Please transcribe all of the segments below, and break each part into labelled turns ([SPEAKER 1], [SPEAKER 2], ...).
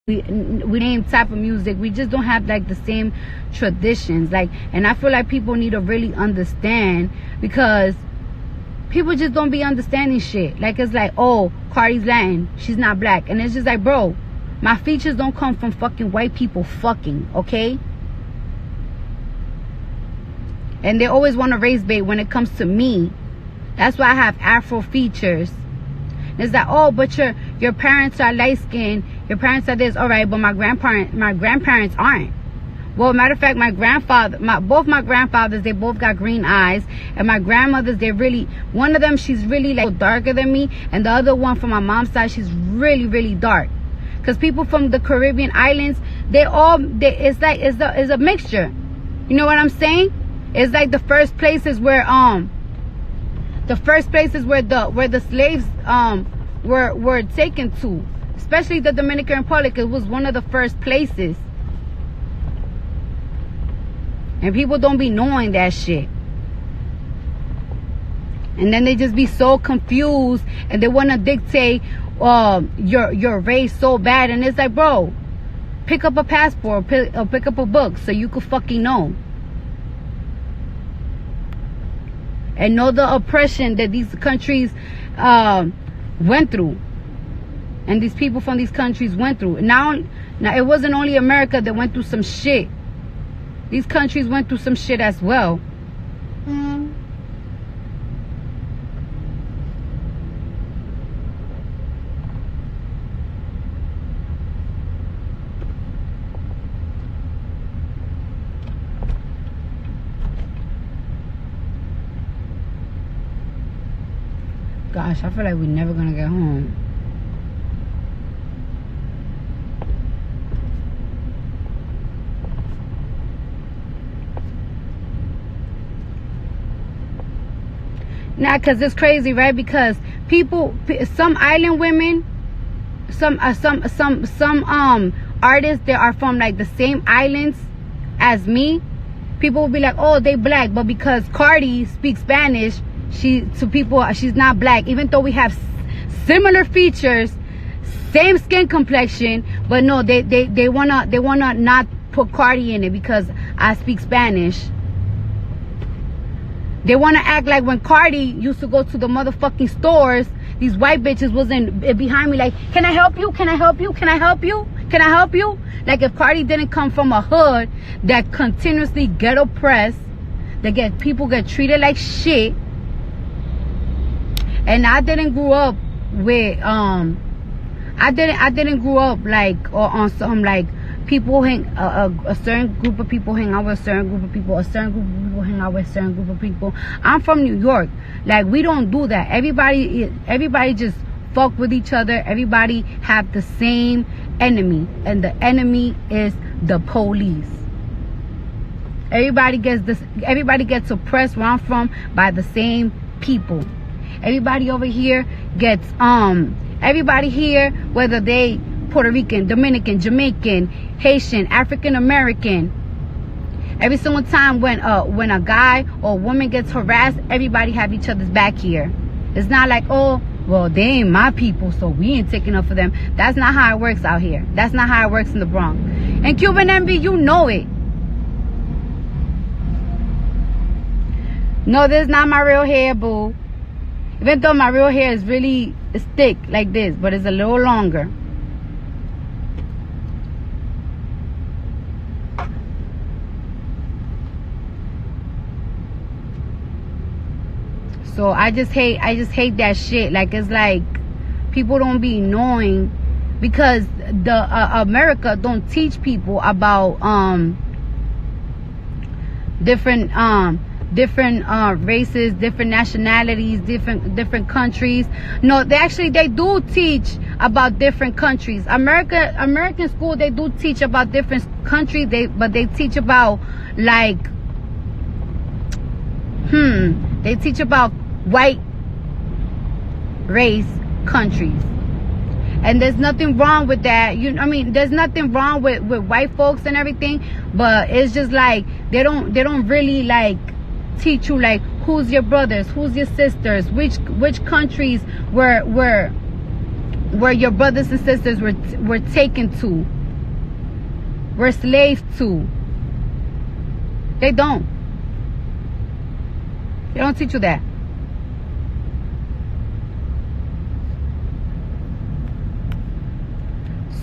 [SPEAKER 1] we same type of music. We just don't have like the same traditions. Like, and I feel like people need to really understand, because people just don't be understanding shit. Like, it's like, oh, Cardi's Latin, she's not black. And it's just like, bro, my features don't come from fucking white people fucking, okay? And they always want to race bait when it comes to me. That's why I have Afro features. It's like, oh, but your parents are light skinned, your parents are this. All right, but my grandparents aren't. Well, matter of fact, both my grandfathers, they both got green eyes, and my grandmothers, one of them, she's really like darker than me, and the other one from my mom's side, she's really, really dark. Because people from the Caribbean islands, it's a mixture. You know what I'm saying? It's like the first places where the slaves were taken to, especially the Dominican Republic. It was one of the first places, and people don't be knowing that shit, and then they just be so confused, and they want to dictate your race so bad. And it's like, bro, pick up a passport, pick up a book so you could fucking know. And know the oppression that these countries went through. And these people from these countries went through. Now it wasn't only America that went through some shit. These countries went through some shit as well. Gosh, I feel like we're never gonna get home. Nah, cause it's crazy, right? Because some island women, some artists that are from like the same islands as me, people will be like, oh, they black, but because Cardi speaks Spanish, she's not black, even though we have similar features, same skin complexion. But no, they wanna not put Cardi in it because I speak Spanish. They wanna act like when Cardi used to go to the motherfucking stores, these white bitches wasn't behind me like, can I help you? Can I help you? Can I help you? Can I help you? Like, if Cardi didn't come from a hood that continuously get oppressed, people get treated like shit. And I didn't grow up with I didn't grow up like on some like people a certain group of people hang out with a certain group of people, a certain group of people hang out with a certain group of people. I'm from New York. Like, we don't do that. Everybody just fuck with each other. Everybody have the same enemy, and the enemy is the police. Everybody gets oppressed where I'm from by the same people. Everybody over here gets everybody here, whether they Puerto Rican, Dominican, Jamaican, Haitian, African American, every single time when a guy or a woman gets harassed, everybody have each other's back here. It's not like, oh, well, they ain't my people, so we ain't taking up for them. That's not how it works out here. That's not how it works in the Bronx. And Cuban Envy, you know it. No, this is not my real hair, boo. Even though my real hair is really thick like this, but it's a little longer. So I just hate that shit. Like, it's like people don't be knowing, because the America don't teach people about different races, different nationalities, different countries. No, they do teach about different countries. American school, they do teach about different countries, but they teach about like they teach about white race countries. And there's nothing wrong with that. There's nothing wrong with white folks and everything, but it's just like they don't really like teach you like who's your brothers, who's your sisters, which countries were your brothers and sisters were taken to. we're slaves to. They don't teach you that.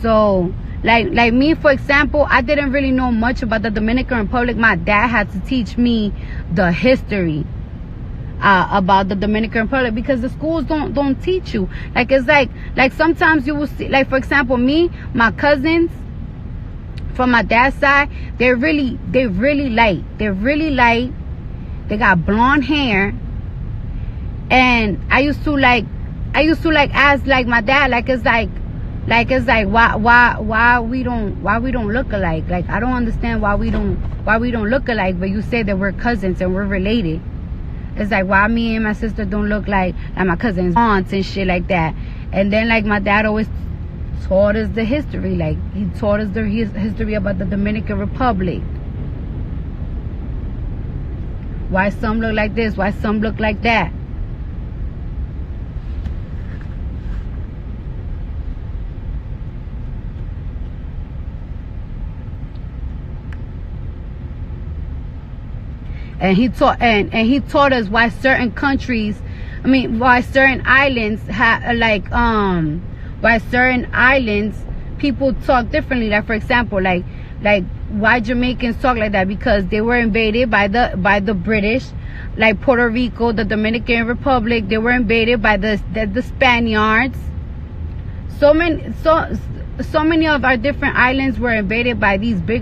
[SPEAKER 1] So like me, for example, I didn't really know much about the Dominican Republic. My dad had to teach me the history about the Dominican Republic, because the schools don't teach you. Like, it's like sometimes you will see, like, for example, me, my cousins from my dad's side, they're really light. They got blonde hair. And I used to ask like my dad, it's like why we don't look alike. Like, I don't understand why we don't look alike, but you say that we're cousins and we're related. It's like, why me and my sister don't look like my cousins, aunts and shit like that. And then, like, my dad always taught us the history. Like, he taught us the history about the Dominican Republic. Why some look like this, why some look like that. And he taught us why certain countries, why certain islands why certain islands people talk differently. Like, for example, like why Jamaicans talk like that, because they were invaded by the British. Like Puerto Rico, the Dominican Republic, they were invaded by the Spaniards. So many of our different islands were invaded by these big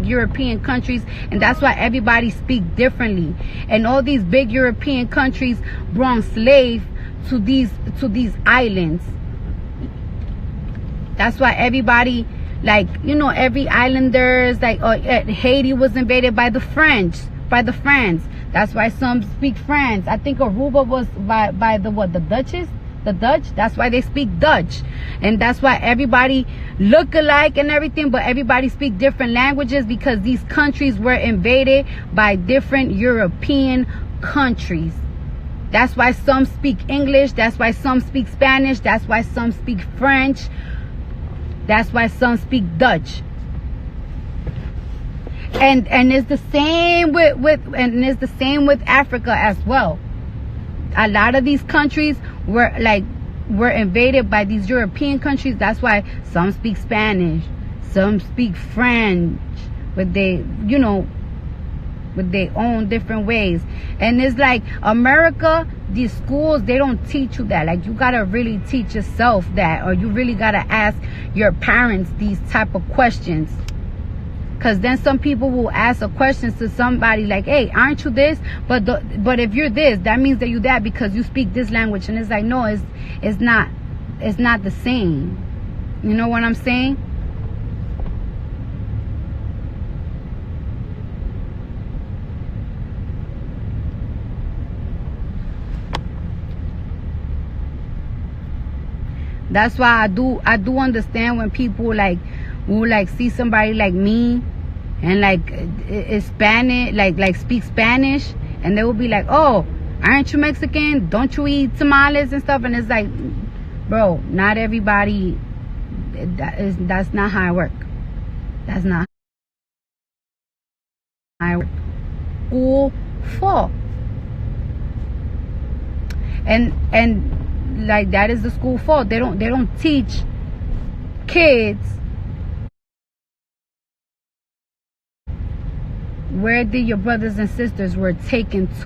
[SPEAKER 1] European countries, and that's why everybody speaks differently. And all these big European countries brought slaves to these islands. That's why everybody, like, every islanders, like, Haiti was invaded by the French. That's why some speak French. I think Aruba was by the Dutches. The Dutch, that's why they speak Dutch. And that's why everybody look alike and everything, but everybody speak different languages, because these countries were invaded by different European countries. That's why some speak English, that's why some speak Spanish, that's why some speak French, that's why some speak Dutch. And it's the same with Africa as well. A lot of these countries were invaded by these European countries. That's why some speak Spanish, some speak French, with their own different ways. And it's like, America, these schools, they don't teach you that. Like, you gotta really teach yourself that, or you really gotta ask your parents these type of questions. Because then some people will ask a question to somebody like, hey, aren't you this? But if you're this, that means that you're that because you speak this language. And it's like, no, it's not the same. You know what I'm saying? That's why I do understand when people will see somebody like me and is Spanish, like speak Spanish, and they will be like, oh, aren't you Mexican? Don't you eat tamales and stuff? And it's like, bro, not everybody. That's not how I work. That's not how I work. School for. And like, that is the school fault. They don't teach kids where did your brothers and sisters were taken to.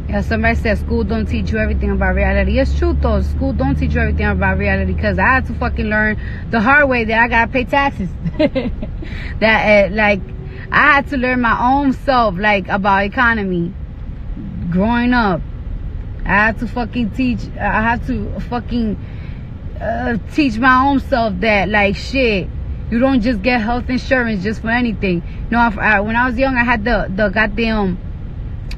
[SPEAKER 1] Yeah, somebody said school don't teach you everything about reality. It's true though. School don't teach you everything about reality, because I had to fucking learn the hard way that I gotta pay taxes. That I had to learn my own self, about economy. Growing up, I had to fucking teach. I had to fucking teach my own self that shit. You don't just get health insurance just for anything. No, when I was young, I had the goddamn.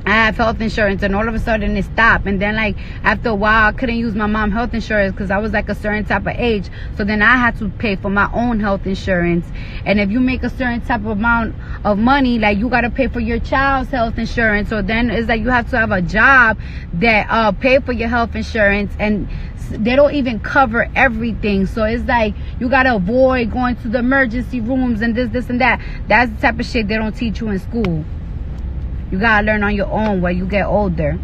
[SPEAKER 1] I I have health insurance, and all of a sudden it stopped. And then like after a while I couldn't use my mom's health insurance because I was like a certain type of age. So then I had to pay for my own health insurance. And if you make a certain type of amount of money, like you got to pay for your child's health insurance. So then it's like you have to have a job that pay for your health insurance, and they don't even cover everything. So it's like you got to avoid going to the emergency rooms and this and that. That's the type of shit they don't teach you in school. You gotta learn on your own when you get older.